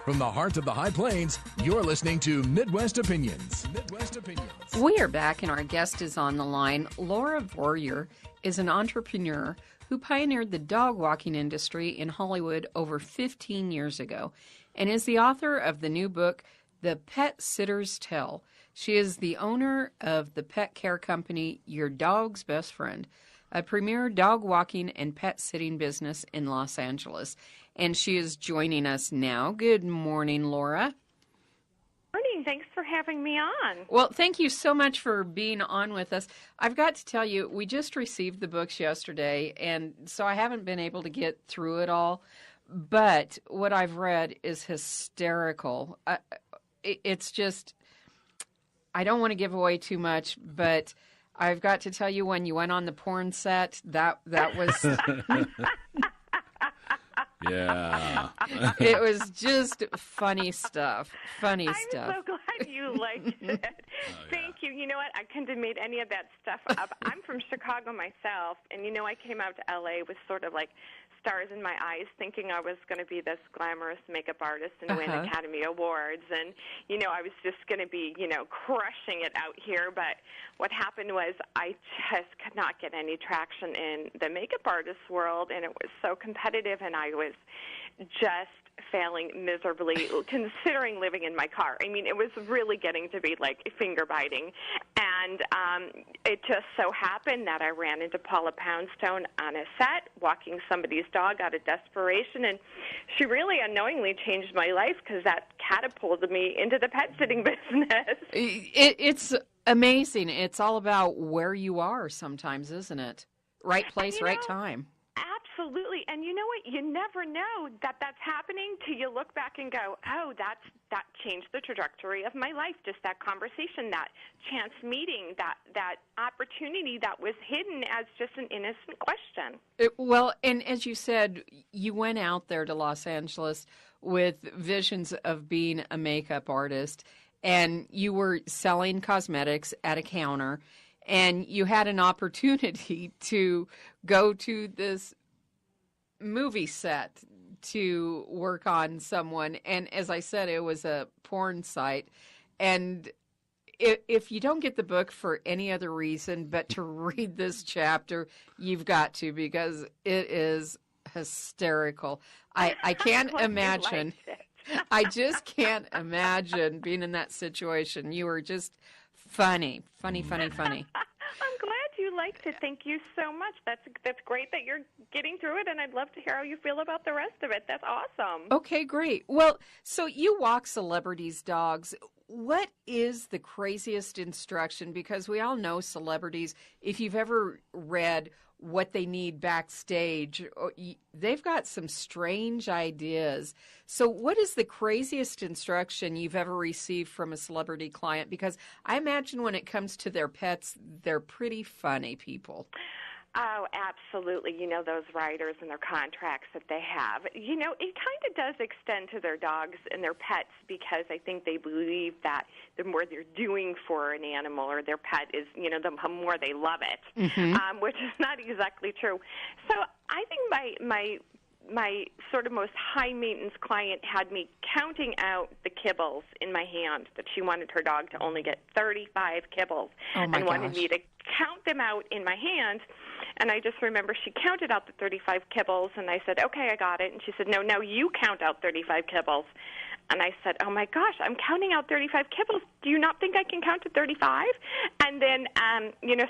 From the heart of the High Plains, you're listening to Midwest Opinions. Midwest Opinions. We are back, and our guest is on the line. Laura Vorreyer is an entrepreneur who pioneered the dog walking industry in Hollywood over 15 years ago and is the author of the new book, The Pet Sitter's Tale. She is the owner of the pet care company Your Dog's Best Friend, a premier dog walking and pet sitting business in Los Angeles. And she is joining us now. Good morning, Laura. Morning. Thanks for having me on. Well, thank you so much for being on with us. I've got to tell you, we just received the books yesterday, and so I haven't been able to get through it all. But what I've read is hysterical. It's just, I don't want to give away too much, but I've got to tell you, when you went on the porn set, that was... Yeah. It was just funny stuff. Funny stuff. I'm so glad you liked it. Thank you. You know what? I couldn't have made any of that stuff up. I'm from Chicago myself, and I came out to L.A. with sort of like stars in my eyes, thinking I was going to be this glamorous makeup artist and win Academy Awards. And, I was just going to be, crushing it out here. But what happened was I just could not get any traction in the makeup artist world, and it was so competitive, and I was just failing miserably, considering living in my car. I mean, it was really getting to be like finger biting. And it just so happened that I ran into Paula Poundstone on a set, walking somebody's dog out of desperation, and she really unknowingly changed my life because that catapulted me into the pet sitting business. It's amazing. It's all about where you are sometimes, isn't it? Right place, right time. Absolutely. And you know what? You never know that that's happening till you look back and go, oh, that changed the trajectory of my life. Just that conversation, that chance meeting, that opportunity that was hidden as just an innocent question. Well, and as you said, you went out there to Los Angeles with visions of being a makeup artist, and you were selling cosmetics at a counter, and you had an opportunity to go to this movie set to work on someone, and as I said, it was a porn site. And if you don't get the book for any other reason but to read this chapter, you've got to, because it is hysterical. I can't imagine. I just can't imagine being in that situation. You were just funny. I'm glad you liked it. Thank you so much. That's great that you're getting through it, and I'd love to hear how you feel about the rest of it. That's awesome. Okay, great. Well, so you walk celebrities' dogs. What is the craziest instruction? Because we all know celebrities, if you've ever read what they need backstage, they've got some strange ideas. So what is the craziest instruction you've ever received from a celebrity client? Because I imagine when it comes to their pets, they're pretty funny people. Oh, absolutely. Those writers and their contracts that they have. It kind of does extend to their dogs and their pets, because I think they believe that the more they're doing for an animal or their pet is, the more they love it, which is not exactly true. So I think my sort of most high-maintenance client had me counting out the kibbles in my hand, that she wanted her dog to only get 35 kibbles, and wanted me to count them out in my hand. And I just remember she counted out the 35 kibbles, and I said, okay, I got it. And she said, no, you count out 35 kibbles. And I said, oh, my gosh, I'm counting out 35 kibbles. Do you not think I can count to 35? And then,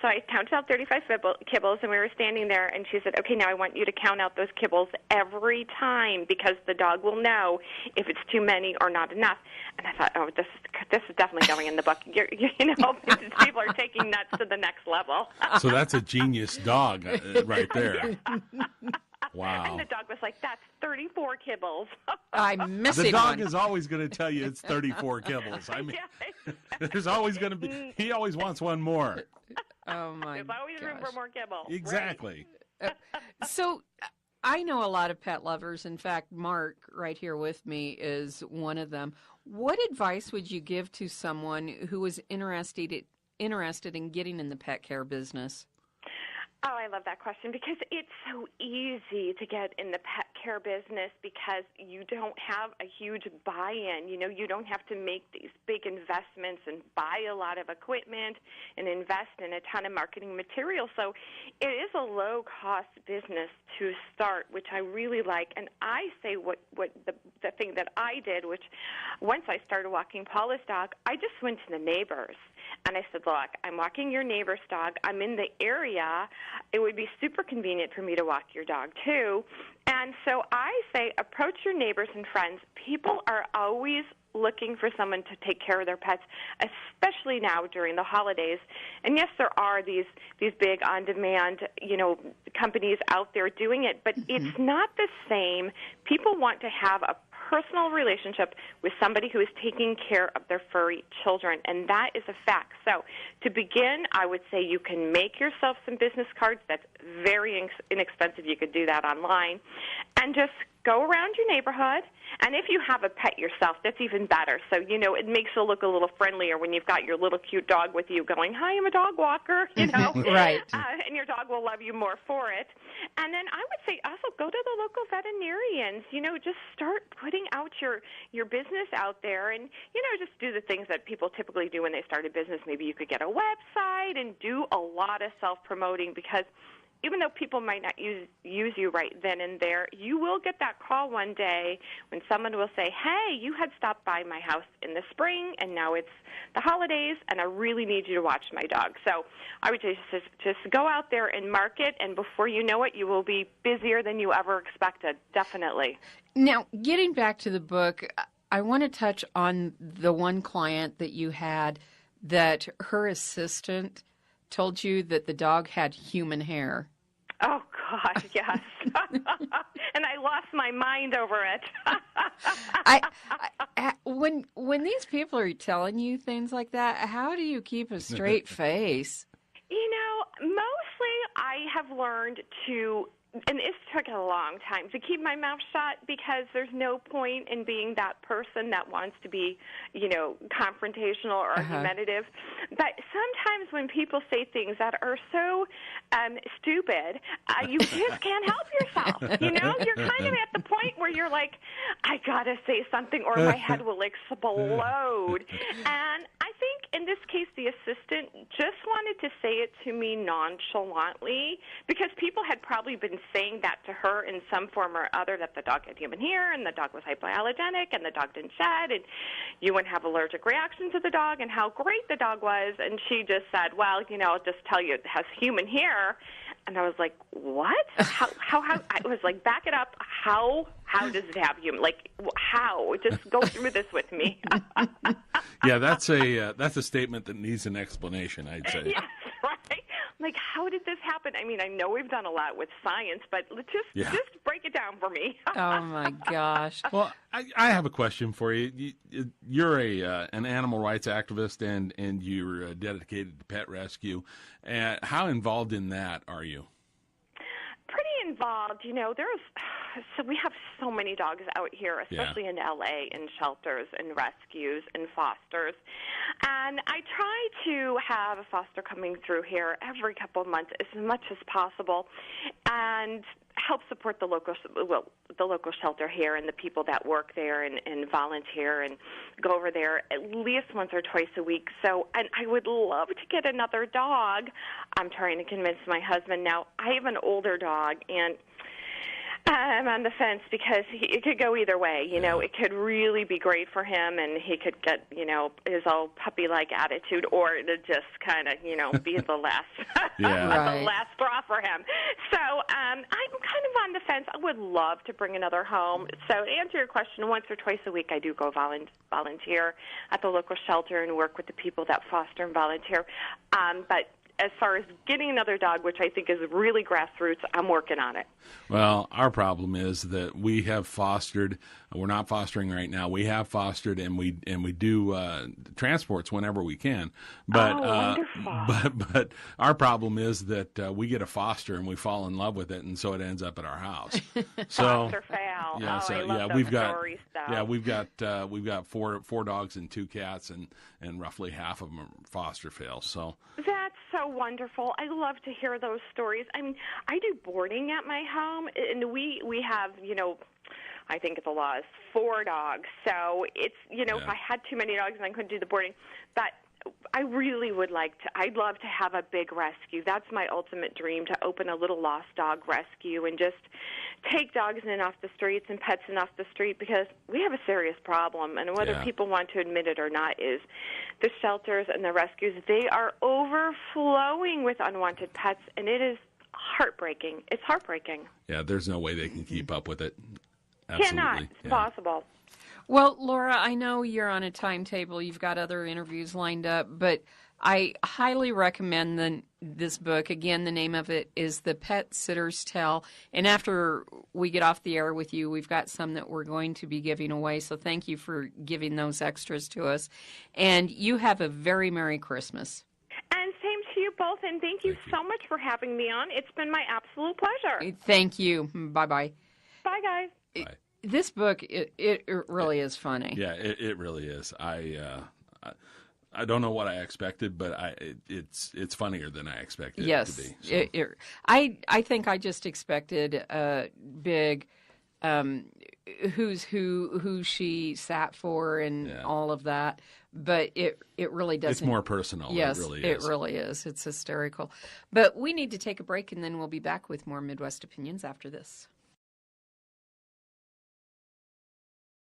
so I counted out 35 kibbles, and we were standing there, and she said, okay, now I want you to count out those kibbles every time, because the dog will know if it's too many or not enough. And I thought, oh, this is definitely going in the book. People are taking nuts to the next level. So that's a genius dog right there. Wow. And the dog was like, that's 34 kibbles. I'm missing The dog one. is always going to tell you it's 34 kibbles. I mean, there's always going to be, he always wants one more. Oh, my There's always room for more kibble. Exactly. Right. So I know a lot of pet lovers. In fact, Mark, right here with me, is one of them. What advice would you give to someone who is interested in getting in the pet care business? Oh, I love that question, because it's so easy to get in the pet daycare business because you don't have a huge buy-in. You don't have to make these big investments and buy a lot of equipment and invest in a ton of marketing material. So it is a low-cost business to start, which I really like. And I say what the thing that I did, which once I started walking Paula's dog, I just went to the neighbors. And I said, look, I'm walking your neighbor's dog. I'm in the area. It would be super convenient for me to walk your dog, too. And so I say approach your neighbors and friends. People are always looking for someone to take care of their pets, especially now during the holidays. And yes, there are these big on-demand, companies out there doing it, but it's not the same. People want to have a personal relationship with somebody who is taking care of their furry children, and that is a fact. So to begin, I would say you can make yourself some business cards. That's very inexpensive. You could do that online. And just go around your neighborhood, and if you have a pet yourself, that's even better. So, it makes you look a little friendlier when you've got your little cute dog with you going, hi, I'm a dog walker, Right. And your dog will love you more for it. And then I would say also go to the local veterinarians, just start putting out your business out there and, just do the things that people typically do when they start a business. Maybe you could get a website and do a lot of self-promoting because even though people might not use you right then and there, you will get that call one day when someone will say, hey, you had stopped by my house in the spring, and now it's the holidays, and I really need you to watch my dog. So I would just go out there and market, and before you know it, you will be busier than you ever expected, definitely. Now, getting back to the book, I want to touch on the one client that you had that her assistant told you that the dog had human hair. Oh, God, yes. And I lost my mind over it. When these people are telling you things like that, how do you keep a straight face? Mostly I have learned to, and it took a long time, to keep my mouth shut because there's no point in being that person that wants to be, confrontational or argumentative. But sometimes when people say things that are so stupid, you just can't help yourself. You're kind of at the point where you're like, I got to say something or my head will explode. And I think in this case, the assistant just wanted to say it to me nonchalantly because people had probably been saying that to her in some form or other, that the dog had human hair and the dog was hypoallergenic and the dog didn't shed and you wouldn't have allergic reaction to the dog and how great the dog was. And she just said, well, I'll just tell you it has human hair. And I was like, what? How? I was like, back it up. How does it have human? Like, how? Just go through this with me. Yeah, that's a statement that needs an explanation, I'd say. Yes, right. Like, how did this happen? I mean, I know we've done a lot with science, but just break it down for me. Oh, my gosh. Well, I have a question for you. You're an animal rights activist, and you're dedicated to pet rescue. How involved in that are you? Pretty involved. So we have so many dogs out here, especially in L.A., in shelters and rescues and fosters. And I try to have a foster coming through here every couple of months as much as possible and help support the local shelter here and the people that work there and volunteer and go over there at least once or twice a week. So, and I would love to get another dog. I'm trying to convince my husband now. I have an older dog, and I'm on the fence because it could go either way. It could really be great for him, and he could get, his old puppy-like attitude, or to just kind of, be the last, the last straw for him. So I'm kind of on the fence. I would love to bring another home. So to answer your question, once or twice a week I do go volunteer at the local shelter and work with the people that foster and volunteer. But as far as getting another dog, which I think is really grassroots, I'm working on it. Well, our problem is that we have fostered. We're not fostering right now. We have fostered, and we do transports whenever we can. But but our problem is that we get a foster and we fall in love with it, and so it ends up at our house. So foster fail. Yeah, I love those stories, we've got four dogs and two cats, and roughly half of them are foster fails. So that's so wonderful. I love to hear those stories. I mean, I do boarding at my home, and we have, I think the law is 4 dogs. So it's, if I had too many dogs, then I couldn't do the boarding. But I really would I'd love to have a big rescue. That's my ultimate dream, to open a little lost dog rescue and just take dogs in off the streets and pets in off the street, because we have a serious problem. And whether people want to admit it or not is the shelters and the rescues, they are overflowing with unwanted pets, and it is heartbreaking. It's heartbreaking. Yeah, there's no way they can keep up with it. Absolutely. Cannot. It's impossible. Well, Laura, I know you're on a timetable. You've got other interviews lined up, but I highly recommend this book. Again, the name of it is The Pet Sitter's Tale. And after we get off the air with you, we've got some that we're going to be giving away. So thank you for giving those extras to us. And you have a very Merry Christmas. And same to you both. And thank you so much for having me on. It's been my absolute pleasure. Thank you. Bye-bye. Bye, guys. Bye. This book, it really is funny. Yeah, it really is. I don't know what I expected, but it's funnier than I expected it to be. So. I think I just expected a big who's who she sat for and all of that, but it really doesn't. It's more personal. Yes, it really is. It really is. It's hysterical. But we need to take a break, and then we'll be back with more Midwest Opinions after this.